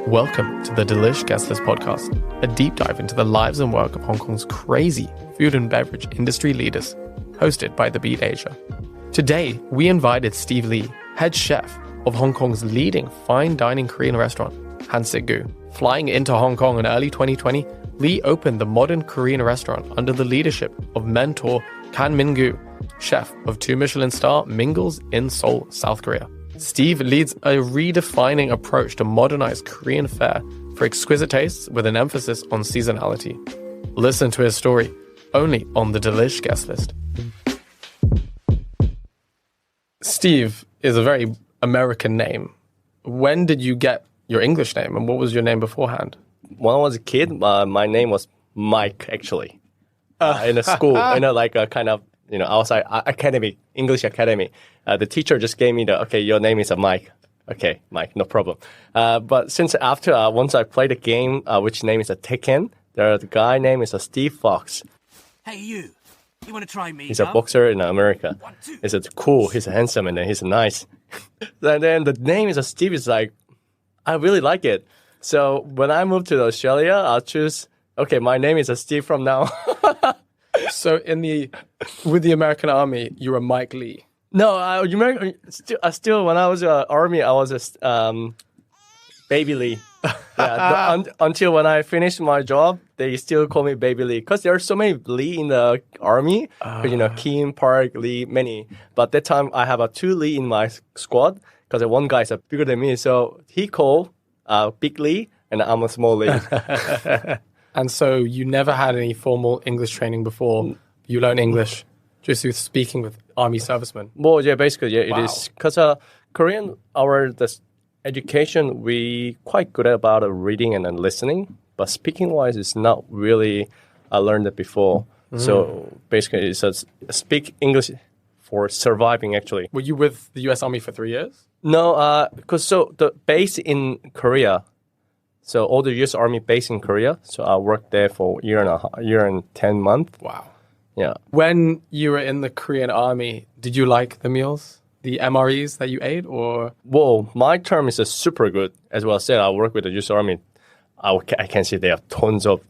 Welcome to the Delish Guestlist podcast, a deep dive into the lives and work of Hong Kong's crazy food and beverage industry leaders, hosted by The Beat Asia. Today, we invited Steve Lee, head chef of Hong Kong's leading fine dining Korean restaurant, Hansik Goo. Flying into Hong Kong in early 2020, Lee opened the modern Korean restaurant under the leadership of mentor Kang Min-goo, chef of 2 Michelin Star Mingles in Seoul, South Korea. Steve leads a redefining approach to modernize Korean fare for exquisite tastes with an emphasis on seasonality. Listen to his story only on the Delish guest list. Steve is a very American name. When did you get your English name, and what was your name beforehand? When I was a kid, my name was Mike, actually. In a school, like a kind of, outside academy, English academy. The teacher just gave me your name is Mike. Okay, Mike, no problem. But since after, once I played the game, which name is Tekken, the guy name is Steve Fox. Hey, you want to try me? He's a boxer in America. He's cool, he's handsome, and he's nice. And then the name is Steve is like, I really like it. So when I moved to Australia, I'll choose, my name is Steve from now. So with the American Army, you were Mike Lee. No, you remember, still when I was Army, I was just Baby Lee. Until when I finished my job, they still call me Baby Lee. Because there are so many Lee in the Army. Kim, Park, Lee, many. But that time, I have 2 Lee in my squad. Because one guy is bigger than me. So he called Big Lee, and I'm a small Lee. And so you never had any formal English training before you learned English just through speaking with Army servicemen? Well, yeah, basically, yeah, Wow. it is. Because Korean, the education, we quite good about reading and then listening. But speaking-wise, it's not really, I learned it before. So basically, it's speak English for surviving, actually. Were you with the U.S. Army for 3 years? No, because the base in Korea, so all the U.S. Army base in Korea. So I worked there for a year and 10 months. Wow. Yeah. When you were in the Korean Army, did you like the meals, the MREs that you ate, or? Well, my term is super good. As well as said, I work with the U.S. Army. I can say they have tons of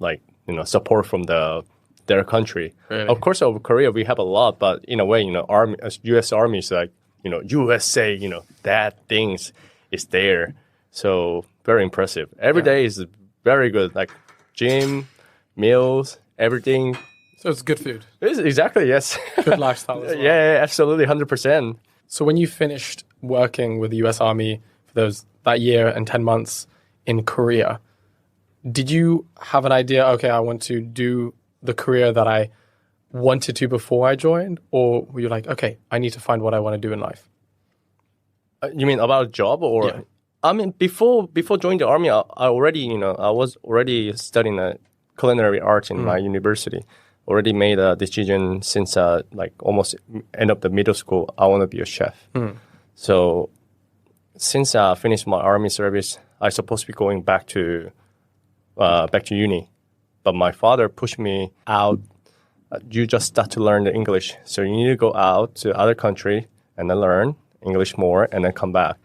support from their country. Really? Of course, over Korea we have a lot, but in a way, Army, U.S. Army is like USA, that things is there. So very impressive. Every day is very good. Like gym, meals, everything. So it's good food. Exactly, yes. Good lifestyle as well. Yeah, absolutely, 100%. So when you finished working with the U.S. Army for that year and 10 months in Korea, did you have an idea, I want to do the career that I wanted to before I joined? Or were you like, I need to find what I want to do in life? You mean about a job or? Yeah. I mean, before joining the Army, I already, I was already studying culinary arts in my university. Already made a decision since almost end of the middle school. I want to be a chef. So since I finished my Army service, I supposed to be going back to uni, but my father pushed me out. You just start to learn the English, so you need to go out to other country and then learn English more, and then come back.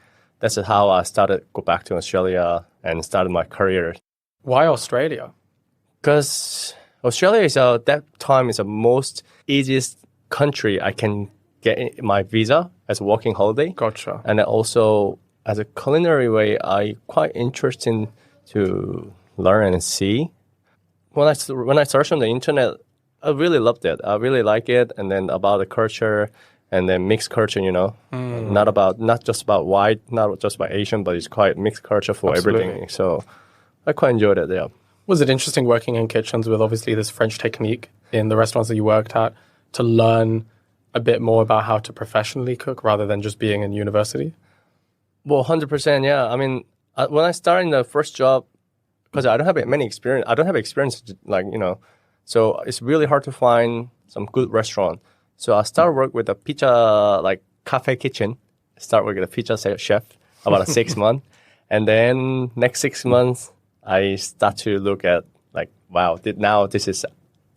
That's how I go back to Australia and started my career. Why Australia? Because Australia is that time is the most easiest country I can get my visa as a working holiday. Gotcha. And then also as a culinary way, I quite interested to learn and see. When I searched on the internet, I really loved it. I really like it, and then about the culture. And then mixed culture, not just about white, not just about Asian, but it's quite mixed culture for Absolutely. everything. So I quite enjoyed it, yeah. Was it interesting working in kitchens with obviously this French technique in the restaurants that you worked at to learn a bit more about how to professionally cook rather than just being in university? Well, 100%, yeah. I mean, when I started in the first job, because I don't have experience, so it's really hard to find some good restaurant. So I started work with a pizza, cafe kitchen. Start working with a pizza chef about 6 months. And then next 6 months, I start to look at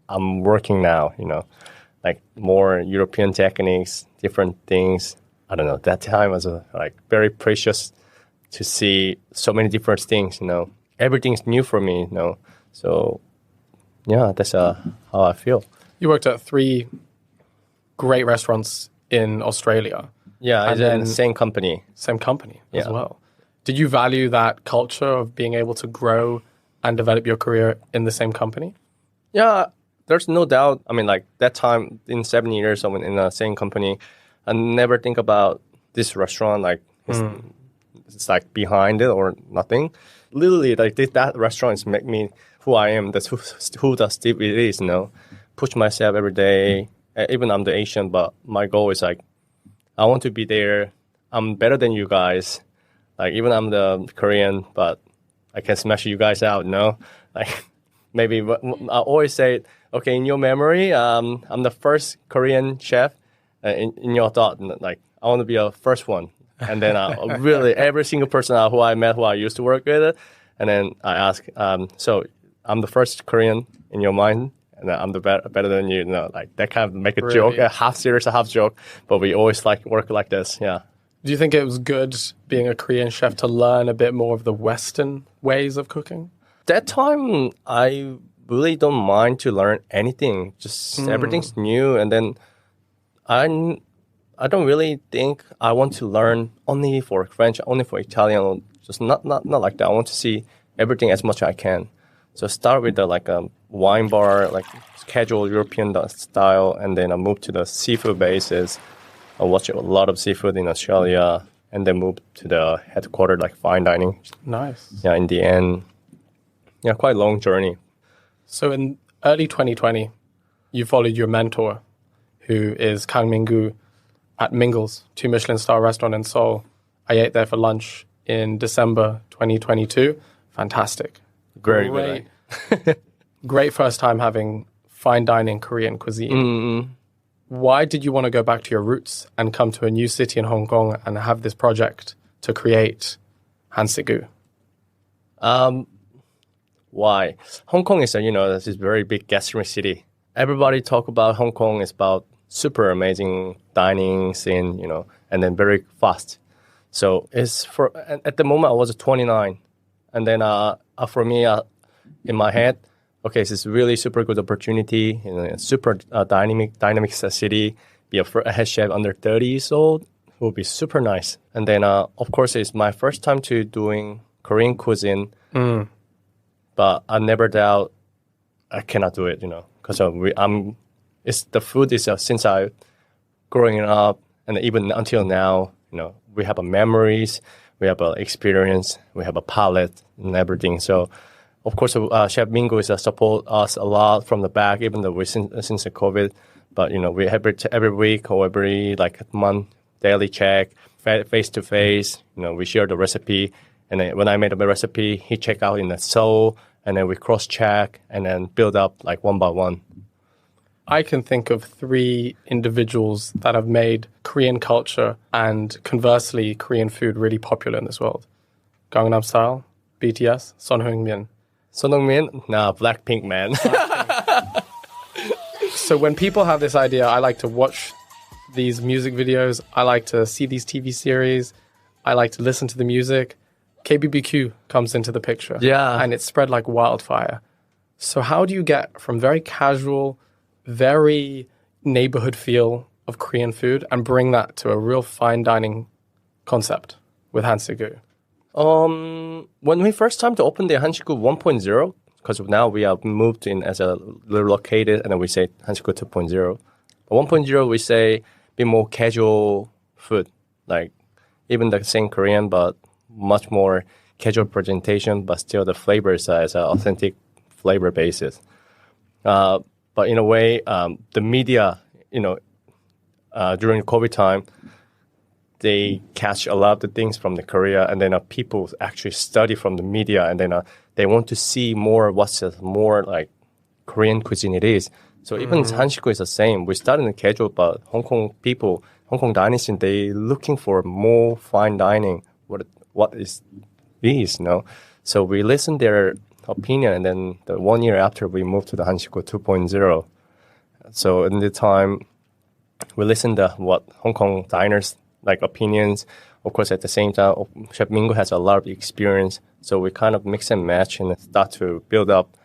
I'm working now, more European techniques, different things. I don't know. That time was very precious to see so many different things. Everything's new for me. So yeah, that's how I feel. You worked at 3 great restaurants in Australia. Yeah, And it's in the then- same company. Same company as Yeah. well. Did you value that culture of being able to grow and develop your career in the same company? Yeah, there's no doubt. I mean, like that time in 7 years, I was in the same company. I never think about this restaurant like it's like behind it or nothing. Literally, like that restaurant is make me who I am. That's who the Steve it is. Push myself every day. Even I'm the Asian, but my goal is like I want to be there. I'm better than you guys. Like even I'm the Korean, but I can smash you guys out. Like maybe I always say, okay, in your memory, I'm the first Korean chef. In your thought, like I want to be a first one, and then really every single person who I met, who I used to work with, and then I ask, so I'm the first Korean in your mind, and I'm the better than you, like that kind of make a Really? joke, a half serious, a half joke, but we always like work like this, yeah. Do you think it was good being a Korean chef to learn a bit more of the Western ways of cooking? That time I really don't mind to learn anything, just everything's new, and then I don't really think I want to learn only for French, only for Italian. Just not like that. I want to see everything as much as I can. So start with like a wine bar, like casual European style, and then I move to the seafood basis. I watch a lot of seafood in Australia, and then move to the headquarters, like fine dining. Nice. Yeah, in the end, yeah, quite long journey. So in early 2020, you followed your mentor, who is Kang Min-goo at Mingles, 2 Michelin Star restaurant in Seoul. I ate there for lunch in December 2022. Fantastic. Very good. Great. Great first time having fine dining Korean cuisine. Why did you want to go back to your roots and come to a new city in Hong Kong and have this project to create Hansik Goo? Why? Hong Kong is this very big gastronomy city. Everybody talk about Hong Kong is about super amazing dining scene, and then very fast. So at the moment I was 29, and then for me in my head, okay, this is really super good opportunity in a super dynamic city. Be a head chef under 30 years old will be super nice. And then of course it's my first time to doing Korean cuisine, but I never doubt I cannot do it, because the food is since I growing up and even until now, we have memories, we have experience, we have a palate and everything. So, of course, Chef Min-goo is support us a lot from the back, even though since the COVID. But we have every week or every month daily check, face to face. We share the recipe, and then when I made a recipe, he check out in the Seoul, and then we cross check and then build up one by one. I can think of 3 individuals that have made Korean culture and conversely Korean food really popular in this world. Gangnam Style, BTS, Son Heung-min. Son Heung-min? Nah, Blackpink, man. So when people have this idea, I like to watch these music videos. I like to see these TV series. I like to listen to the music. KBBQ comes into the picture. Yeah. And it's spread like wildfire. So how do you get from very casual, very neighborhood feel of Korean food and bring that to a real fine dining concept with Hansik Goo? When we first time to open the Hansik Goo 1.0, because now we have moved in as a relocated, and then we say Hansik Goo 2.0. But 1.0 we say be more casual food, like even the same Korean, but much more casual presentation, but still the flavors as an authentic flavor basis. But in a way, the media, during COVID time, they catch a lot of the things from the Korea, and then people actually study from the media, and then they want to see more what's more like Korean cuisine it is. So even Hansik Goo is the same. We start in the casual, but Hong Kong people, Hong Kong dining scene, they looking for more fine dining. What is these, So we listen their opinion, and then the 1 year after we moved to the Hansik Goo 2.0. So in the time, we listen to what Hong Kong diners like opinions, of course, at the same time, Chef Min-goo has a lot of experience. So we kind of mix and match and start to build up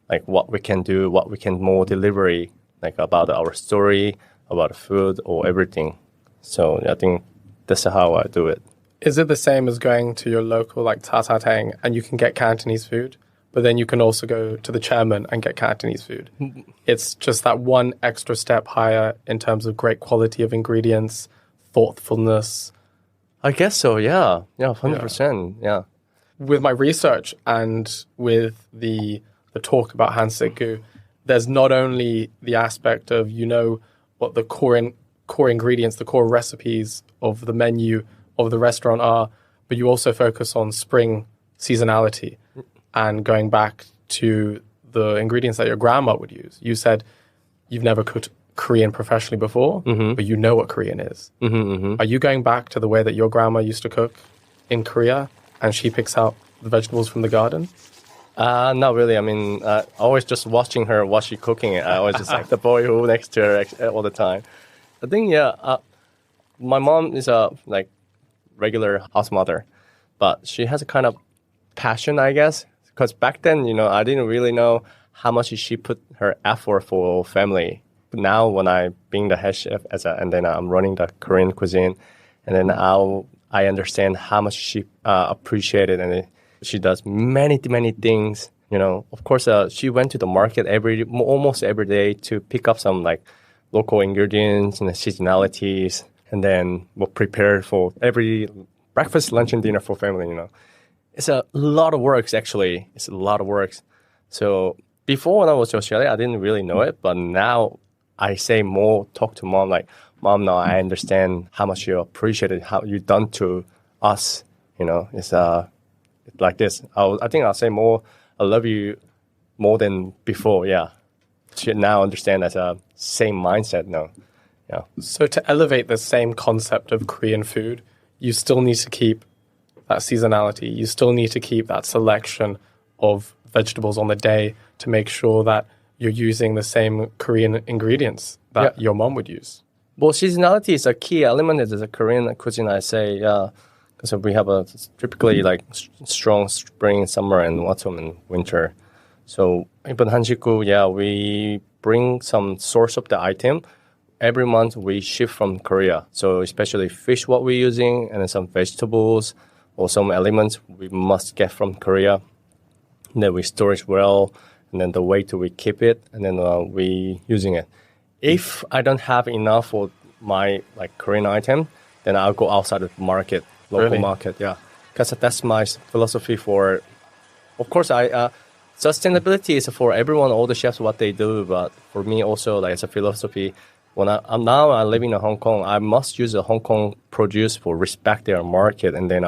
like what we can do, what we can more delivery, like about our story, about the food or everything. So I think that's how I do it. Is it the same as going to your local like Ta Ta Tang and you can get Cantonese food, but then you can also go to the chairman and get Cantonese food? It's just that one extra step higher in terms of great quality of ingredients, thoughtfulness. I guess so, yeah. Yeah, 100%, yeah. With my research and with the talk about Hansik Goo, there's not only the aspect of, you know, what the core ingredients, the core recipes of the menu of the restaurant are, but you also focus on spring seasonality and going back to the ingredients that your grandma would use. You said you've never cooked Korean professionally before, but you know what Korean is. Are you going back to the way that your grandma used to cook in Korea and she picks out the vegetables from the garden? Not really. I mean, always just watching her while she's cooking it. I always just like the boy who next to her all the time. I think, my mom is a like regular house mother, but she has a kind of passion, I guess, because back then, you know, I didn't really know how much she put her effort for family. But now when I being the head chef and then I'm running the Korean cuisine, and then I understand how much she appreciated, and she does many things. You know, of course, she went to the market almost every day to pick up some like local ingredients and seasonalities, and then we'll prepare for every breakfast, lunch, and dinner for family. You know, it's a lot of work. Actually, it's a lot of work. So before when I was in Australia, I didn't really know it, but now I say more. Talk to mom like, Mom, now I understand how much you appreciated how you done to us. You know, it's like this. I think I'll say more. I love you more than before. Yeah, she now understand as a same mindset now. Yeah. So to elevate the same concept of Korean food, you still need to keep that seasonality. You still need to keep that selection of vegetables on the day to make sure that you're using the same Korean ingredients that your mom would use. Well, seasonality is a key element of the Korean cuisine, I say, because we have a typically like strong spring, summer, and autumn and winter. So, even Hansik Goo, we bring some source of the item. Every month we ship from Korea. So, especially fish, what we're using, and then some vegetables or some elements we must get from Korea. And then we store it well, and then the way to we keep it, and then we using it. If I don't have enough for my like Korean item, then I'll go outside of the market, local market, because that's my philosophy for. Of course, sustainability is for everyone, all the chefs what they do, but for me also like it's a philosophy. When I live in Hong Kong, I must use a Hong Kong produce for respect their market, and then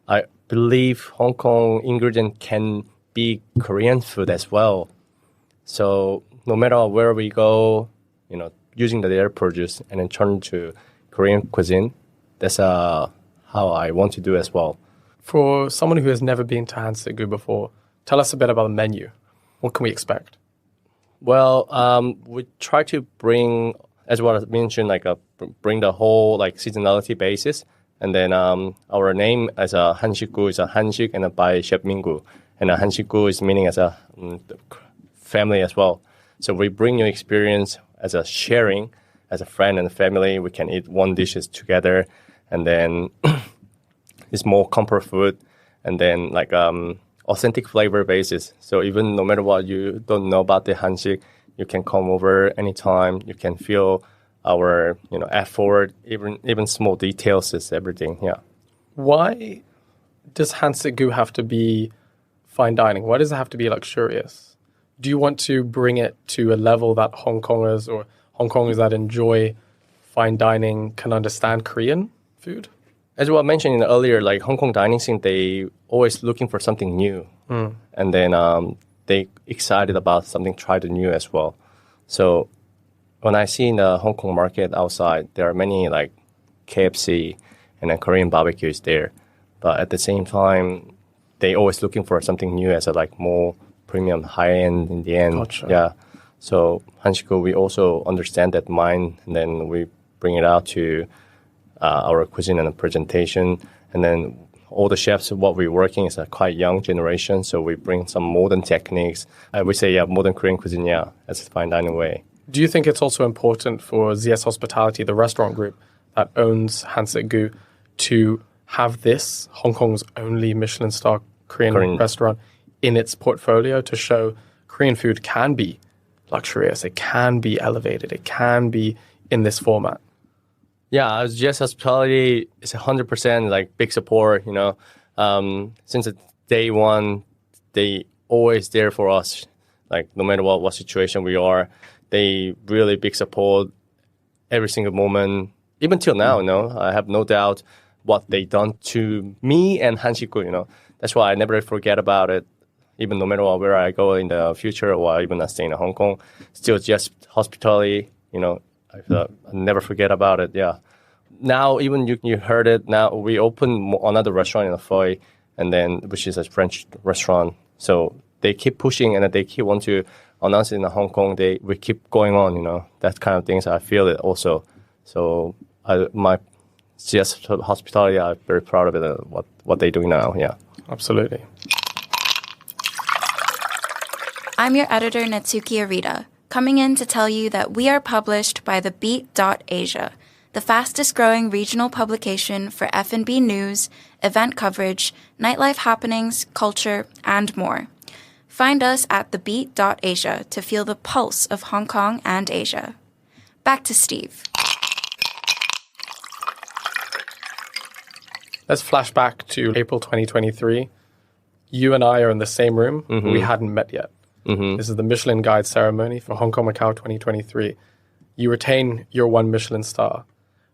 I believe Hong Kong ingredient can be Korean food as well. So no matter where we go, you know, using their produce and then turn to Korean cuisine, that's how I want to do as well. For someone who has never been to Hansik Goo before, tell us a bit about the menu. What can we expect? Well, we try to bring, as what I mentioned, like bring the whole like seasonality basis, and then our name as a Hansik Goo is a Hansik and a by Chef Min-goo, and a Hansik Goo is meaning as a family as well. So we bring your experience as a sharing, as a friend and family. We can eat one dishes together, and then it's more comfort food, and then like authentic flavor basis. So even no matter what you don't know about the Hansik, you can come over anytime. You can feel our effort, even small details is everything. Yeah. Why does Hansik Goo have to be fine dining? Why does it have to be luxurious? Do you want to bring it to a level that Hong Kongers or Hong Kongers that enjoy fine dining can understand Korean food? As I mentioned earlier, like Hong Kong dining scene, they always looking for something new. And then they excited about something tried new as well. So when I see in the Hong Kong market outside, there are many like KFC and then Korean barbecue is there. But at the same time, they always looking for something new as a like more premium, high end in the end. Gotcha. Yeah. So Hansik Goo, we also understand that mind, and then we bring it out to our cuisine and presentation, And then all the chefs, what we're working is a quite young generation. So we bring some modern techniques. I would say, modern Korean cuisine, as a fine dining way. Do you think it's also important for ZS Hospitality, the restaurant group that owns Hansik Goo, to have this, Hong Kong's only Michelin Star Korean restaurant, in its portfolio to show Korean food can be luxurious, it can be elevated, it can be in this format? Yeah, ZS Hospitality is 100% like big support, since day one, they always there for us, like no matter what situation we are. They really big support every single moment, even till now. I have no doubt what they done to me and Hansik Goo. That's why I never forget about it. Even no matter where I go in the future, or even I stay in Hong Kong, still just hospitality. I never forget about it. Yeah. Now even you heard it. Now we open another restaurant in Foy, and then which is a French restaurant. So they keep pushing and they keep want to announce it in Hong Kong. We keep going on. That kind of things. I feel it also. So my CS hospitality, I'm very proud of it. What they're doing now. Yeah, absolutely. I'm your editor, Natsuki Arita, coming in to tell you that we are published by the Beat.Asia, the fastest growing regional publication for F&B news, event coverage, nightlife happenings, culture, and more. Find us at thebeat.asia to feel the pulse of Hong Kong and Asia. Back to Steve. Let's flash back to April 2023. You and I are in the same room, but we hadn't met yet. This is the Michelin Guide ceremony for Hong Kong, Macau 2023. You retain your 1 Michelin star,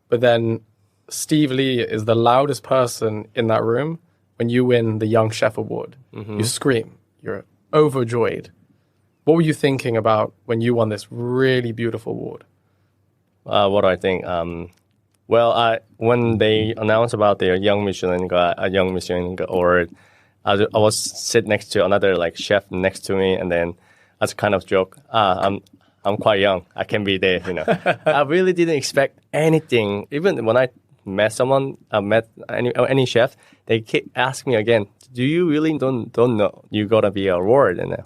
but then Steve Lee is the loudest person in that room when you win the Young Chef Award. You scream. You're overjoyed. What were you thinking about when you won this really beautiful award? What do I think? When they announced about their Young Michelin Award, I was sitting next to another chef next to me, and then as a kind of joke, I'm quite young. I can be there, I really didn't expect anything. Even when I met someone, I met any chef, they keep asking me again, do you really don't know you gotta be an award? And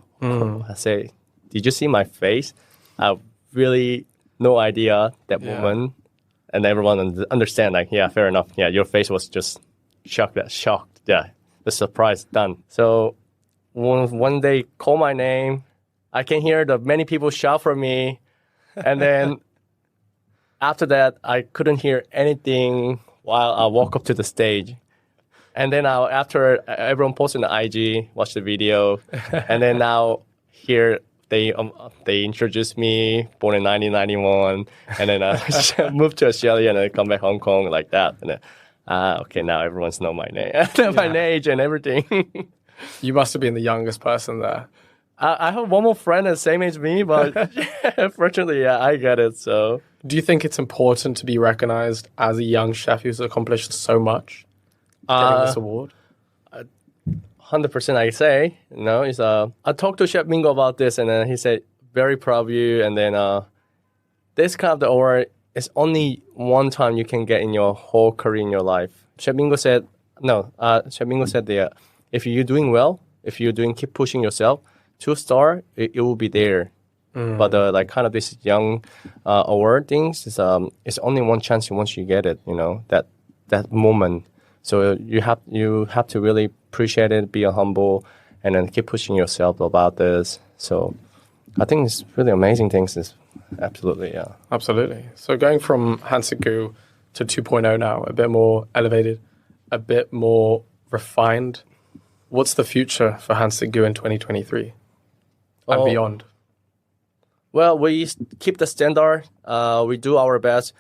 I say, did you see my face? I really no idea that moment. And everyone understand, fair enough. Yeah, your face was just shocked. Yeah. The surprise done. So when they call my name, I can hear the many people shout for me. And then after that, I couldn't hear anything while I walk up to the stage. And then after everyone posted on the IG, watch the video. And then now here they introduced me, born in 1991. And then I moved to Australia and then come back Hong Kong like that. And then, okay, now everyone's know my name, my age and everything. You must have been the youngest person there. I have one more friend the same age as me, but fortunately, I get it. So, do you think it's important to be recognized as a young chef who's accomplished so much, getting this award? 100%, I say. I talked to Chef Min-goo about this, and then he said, "Very proud of you." And then this kind of the award is only one time you can get in your whole career in your life. Chef Min-goo said, Chef Min-goo said that if you're doing well, keep pushing yourself, 2-star, it will be there. But kind of this young award things is it's only one chance once you get it. That moment. So you have to really appreciate it, be humble, and then keep pushing yourself about this. So I think it's really amazing things. Absolutely, yeah. Absolutely. So going from Hansik Goo to 2.0 now, a bit more elevated, a bit more refined. What's the future for Hansik Goo in 2023 and beyond? Well, we keep the standard. We do our best.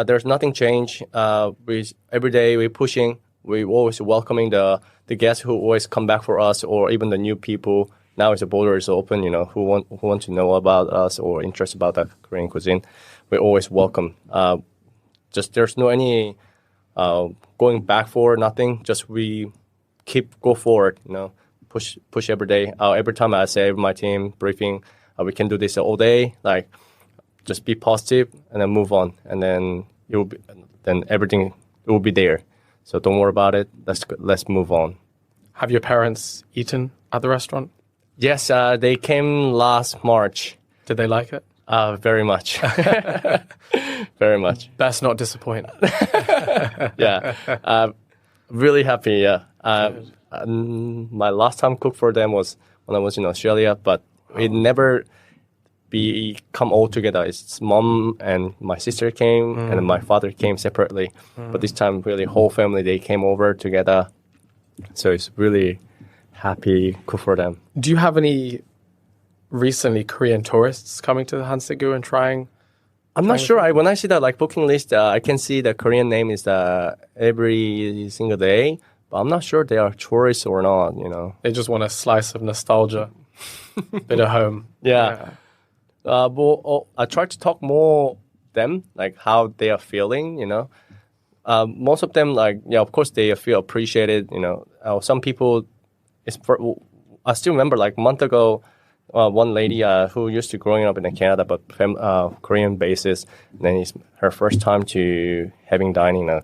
There's nothing change. Every day we're pushing. We're always welcoming the guests who always come back for us, or even the new people. Now the border is open, who want to know about us or interested about the Korean cuisine. We always welcome. Just there's no any going back for nothing. Just we go forward. Push every day. Every time I say my team briefing, we can do this all day. Just be positive and then move on, and then everything will be there. So don't worry about it. Let's move on. Have your parents eaten at the restaurant? Yes, they came last March. Did they like it? Very much. Very much. Best not disappoint. Yeah. Really happy, yeah. My last time cooked for them was when I was in Australia, but it never come all together. It's mom and my sister came, and then my father came separately. But this time, really, whole family, they came over together. So it's really happy cook for them. Do you have any recently Korean tourists coming to the Hansik Goo and trying? I'm not sure. When I see the booking list, I can see the Korean name is every single day, but I'm not sure they are tourists or not. They just want a slice of nostalgia, bit of home. Yeah. But I try to talk more them, like how they are feeling. Most of them, of course they feel appreciated. Some people, I still remember a month ago. One lady who used to growing up in Canada but Korean basis, then it's her first time to having dining in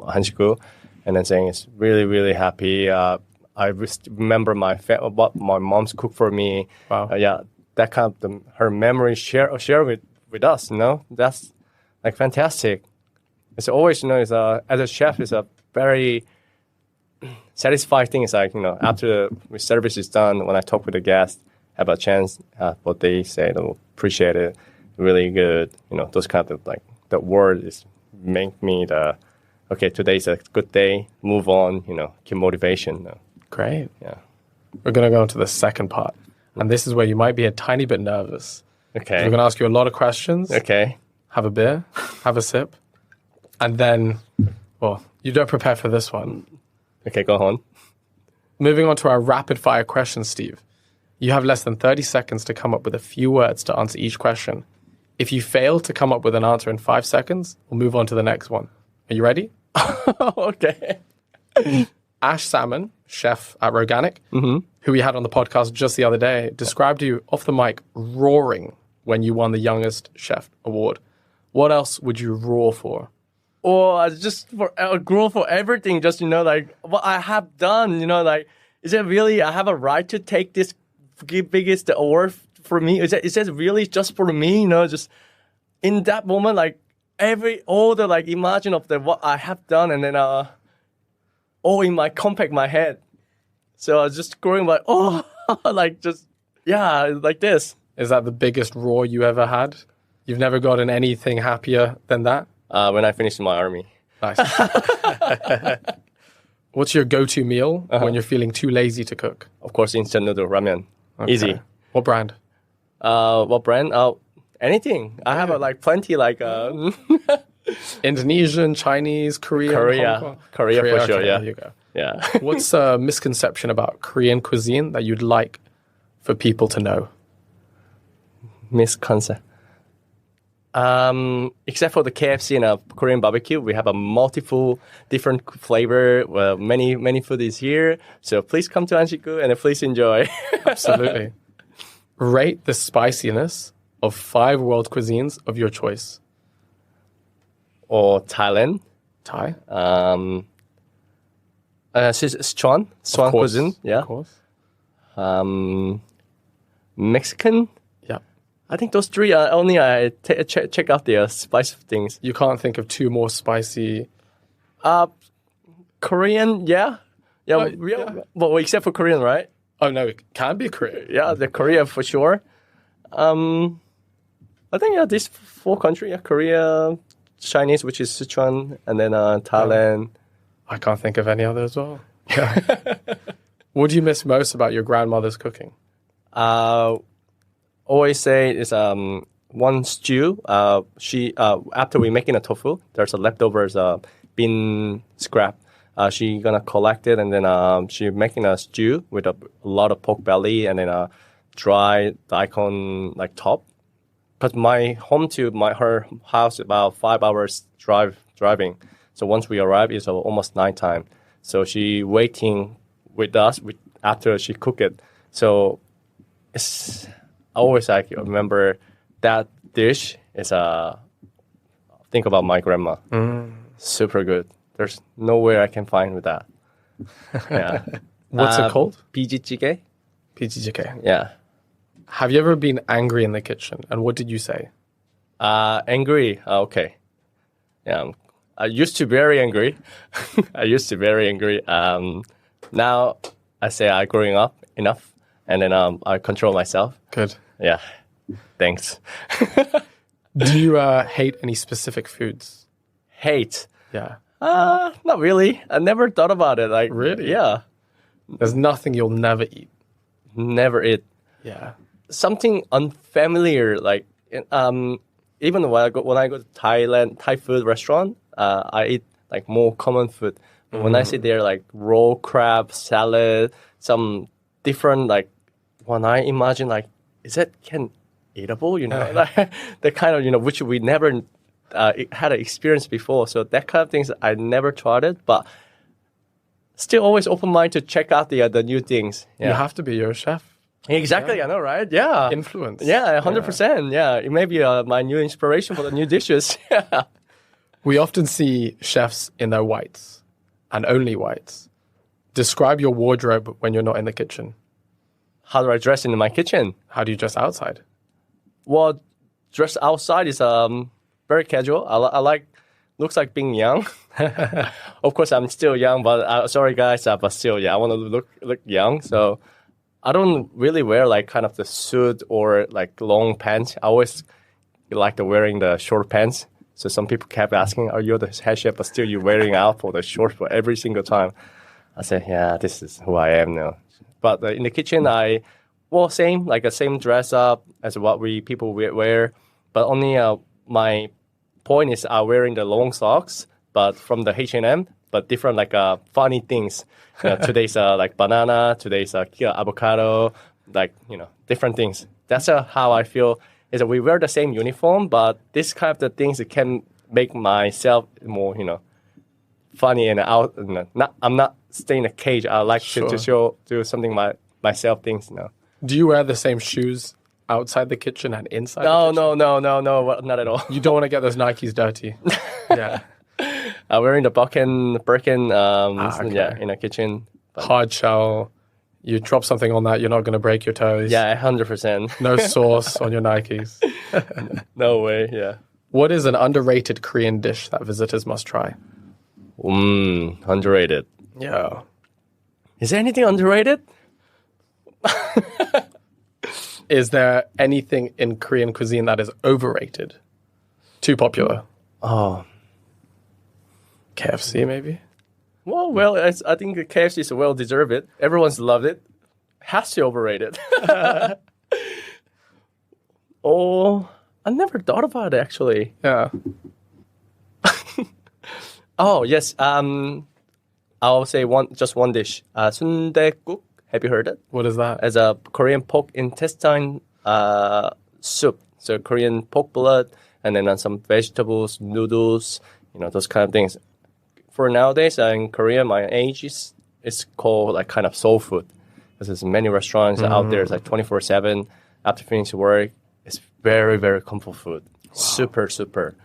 Hansik Goo, and then saying it's really really happy. I remember what my mom's cooked for me. Wow. That kind of her memory share with us. That's fantastic. It's always as a chef, it's a very satisfying thing. It's after the service is done, when I talk with the guests, have a chance, what they say, they'll appreciate it, really good. Those kind of the word is make me okay, today's a good day, move on, keep motivation. Great. Yeah. We're going to go into the second part. And this is where you might be a tiny bit nervous. Okay. We're going to ask you a lot of questions. Okay. Have a beer, have a sip. And then, you don't prepare for this one. Okay, go on. Moving on to our rapid fire questions, Steve. You have less than 30 seconds to come up with a few words to answer each question. If you fail to come up with an answer in 5 seconds, we'll move on to the next one. Are you ready? Okay. Ash Salmon, chef at Roganic, who we had on the podcast just the other day, described you off the mic roaring when you won the Youngest Chef Award. What else would you roar for? Or just for grow for everything, just what I have done, is it really I have a right to take this biggest award for me? Is it really just for me? Just in that moment, all the imagine of what I have done, and then all in my compact my head. So I was just growing like this. Is that the biggest roar you ever had? You've never gotten anything happier than that? When I finished my army. Nice. What's your go-to meal when you're feeling too lazy to cook? Of course, instant noodle ramen. Okay. Easy. What brand? What brand? Anything. I have plenty Indonesian, Chinese, Korean, Hong Kong? Korea for okay, sure. Yeah. There you go. Yeah. What's a misconception about Korean cuisine that you'd like for people to know? Misconception. Except for the KFC and Korean barbecue, we have a multiple different flavor. Well, many food is here. So please come to Hansik Goo and please enjoy. Absolutely. Rate the spiciness of 5 world cuisines of your choice. Or Thailand. Thai? Sichuan cuisine. Yeah. Of course. Mexican. Yeah. I think those 3 are only check out their spice things. You can't think of 2 more spicy. Korean, yeah. Yeah, well, except for Korean, right? Oh, no, it can be Korean. Yeah, the Korea for sure. I think, these 4 countries, Korea, Chinese, which is Sichuan, and then Thailand. I can't think of any other as well. Yeah. What do you miss most about your grandmother's cooking? Always say it's one stew. She after we making a tofu, there's a leftovers bean scrap. She gonna collect it and then she making a stew with a lot of pork belly and then dry daikon top. Cause my home to her house about 5 hours driving. So once we arrive, it's almost nighttime. So she waiting with us after she cook it. So it's always remember that dish is think about my grandma. Super good. There's nowhere I can find with that. Yeah. What's it called? PGGK? PGJK. Yeah. Have you ever been angry in the kitchen? And what did you say? Angry. Okay. Yeah. I used to be very angry. Now I say I'm growing up enough, and then I control myself. Good. Yeah. Thanks. Do you hate any specific foods? Hate. Yeah. Not really. I never thought about it. Like Really? Yeah. There's nothing you'll never eat. Never eat. Yeah. Something unfamiliar. Like even when I go to Thai food restaurant, I eat like more common food. But when I sit there, like raw crab, salad, some different like when I imagine like is that eatable? You know, like the kind of which we never had an experience before. So that kind of things I never tried it, but still always open mind to check out the new things. Yeah. You have to be. You're a chef. Exactly, I know, right? Yeah. Influence. Yeah, 100%. Yeah, it may be my new inspiration for the new dishes. Yeah. We often see chefs in their whites and only whites. Describe your wardrobe when you're not in the kitchen. How do I dress in my kitchen? How do you dress outside? Well, dress outside is very casual. I like looks like being young. Of course, I'm still young, but sorry guys, but still, yeah, I want to look young. So I don't really wear like kind of the suit or like long pants. I always like wearing the short pants. So some people kept asking, "Are you the head chef?" But still, you're wearing out for the short for every single time. I said, "Yeah, this is who I am now." But in the kitchen, same like a same dress up as what people wear, but only my point is wearing the long socks, but from the H&M, but different like funny things. Today's like banana, today's avocado, like different things. That's how I feel. Is that we wear the same uniform, but this kind of the things that can make myself more funny and out. I'm not staying in a cage. I like to do something myself things. Do you wear the same shoes outside the kitchen and inside? No, the kitchen? no, not at all. You don't want to get those Nikes dirty. Yeah. Wearing the Birkin, okay. yeah, in a kitchen. But Hard shell. You drop something on that, you're not going to break your toes. yeah, 100%. No sauce on your Nikes. No way, yeah. What is an underrated Korean dish that visitors must try? Underrated. Yeah. Is there anything underrated? Is there anything in Korean cuisine that is overrated? Too popular? Oh. KFC, maybe? Well, I think the KFC is well deserved it. Everyone's loved it. Has to overrate it. Oh, I never thought about it actually. Yeah. Oh yes. I'll say just one dish. Sundae-guk. Have you heard it? What is that? As a Korean pork intestine soup. So Korean pork blood, and then some vegetables, noodles, those kind of things. For nowadays in Korea, my age is called like kind of soul food. Because there's many restaurants out there. It's like 24/7. After finishing work, it's very, very comfort food. Wow. Super, super.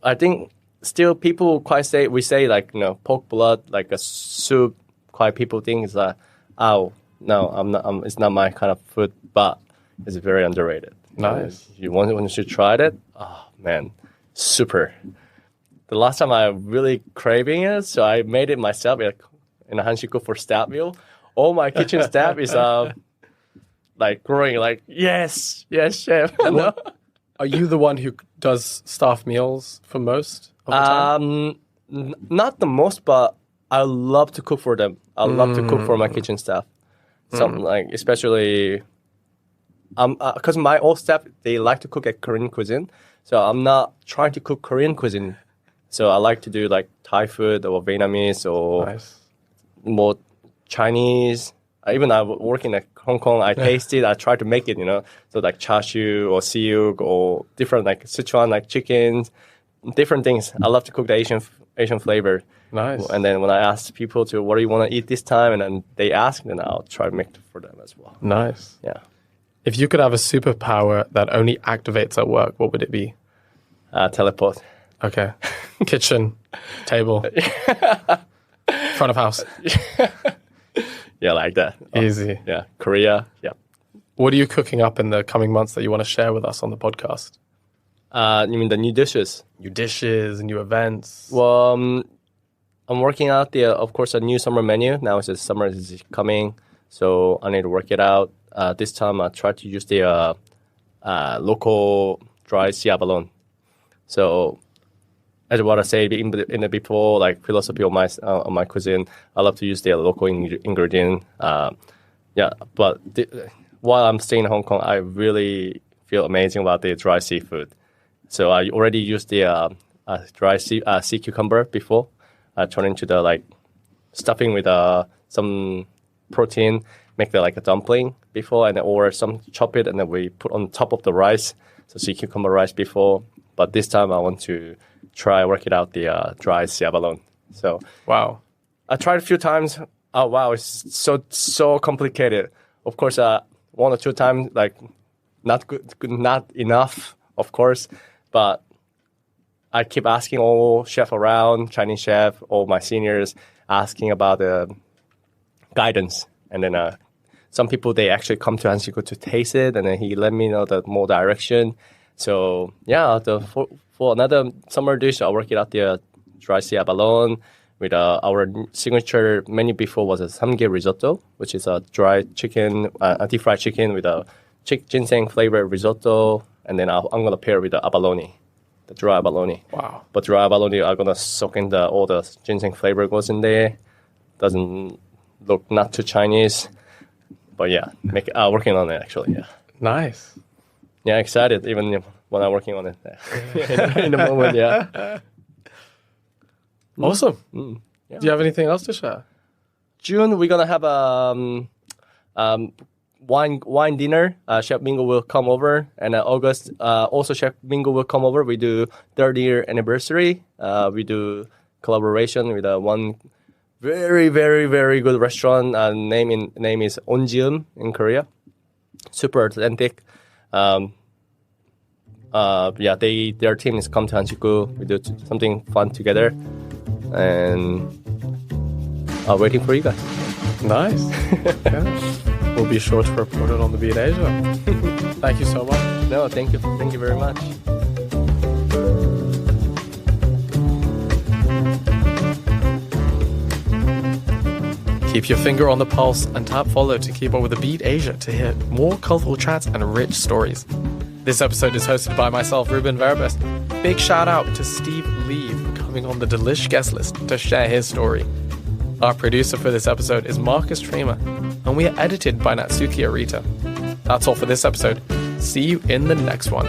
I think still people we say like pork blood like a soup. Quite people think it's like, oh no, I'm not. It's not my kind of food, but it's very underrated. Nice. You want to try it? Oh man, super. The last time I really craving it, so I made it myself in a Hansik Goo for staff meal. All my kitchen staff is like growing like yes, chef. No? Are you the one who does staff meals for most of the time? Not the most, but I love to cook for them. I love to cook for my kitchen staff. Something like especially because my old staff they like to cook at Korean cuisine, so I'm not trying to cook Korean cuisine. So I like to do like Thai food or Vietnamese or more Chinese. Even I work in Hong Kong, I taste it. I try to make it, so like char siu or siuk or different like Sichuan like chickens, different things. I love to cook the Asian flavor. Nice. And then when I ask people to what do you want to eat this time, and then they ask, then I'll try to make it for them as well. Nice. Yeah. If you could have a superpower that only activates at work, what would it be? Teleport. Okay. Kitchen, table, front of house. Yeah, like that. Easy. Yeah, Korea. Yeah. What are you cooking up in the coming months that you want to share with us on the podcast? You mean the new dishes? New dishes, new events. Well, I'm working out of course, a new summer menu. Now it's summer is coming, so I need to work it out. This time I try to use the local dry sea abalone. So, as what I said in the before, like philosophy of my cuisine, I love to use the local ingredient. But while I'm staying in Hong Kong, I really feel amazing about the dry seafood. So I already used the dry sea cucumber before. I turn into the like stuffing with some protein, make the like a dumpling before, and then, or some chop it and then we put on top of the rice. So sea cucumber rice before, but this time I want to try work it out the dry sea abalone. So Wow. I tried a few times. Oh wow, it's so complicated. Of course, 1 or 2 times like not good, not enough, of course, but I keep asking all chef around, Chinese chef, all my seniors, asking about the guidance. And then some people, they actually come to Hansik Goo to taste it, and then he let me know the more direction. So yeah, for another summer dish, I'll work it out the dry sea abalone with our signature menu before was a samgye risotto, which is a dry chicken, deep fried chicken with a ginseng flavored risotto, and then I'm going to pair with the abalone. The dry abalone. Wow. But dry abalone are gonna soak in all the ginseng flavor goes in there. Doesn't look not too Chinese, but yeah, working on it actually. Yeah. Nice. Yeah, excited even when I'm working on it. In the moment, yeah. Awesome. Yeah. Do you have anything else to share? June we're gonna have wine dinner. Chef Min-goo will come over, and August also Chef Min-goo will come over. We do 30-year anniversary. We do collaboration with one very very very good restaurant. Name is Onjeum in Korea. Super authentic. Their team is come to Hansik Goo. We do something fun together, and waiting for you guys. Nice. Yeah. We'll be sure to report it on the Beat Asia. Thank you so much. No, thank you. Thank you very much. Keep your finger on the pulse and tap follow to keep up with the Beat Asia to hear more colorful chats and rich stories. This episode is hosted by myself, Ruben Verabes. Big shout out to Steve Lee for coming on the Delish Guestlist to share his story. Our producer for this episode is Marcus Tramer, and we are edited by Natsuki Arita. That's all for this episode. See you in the next one.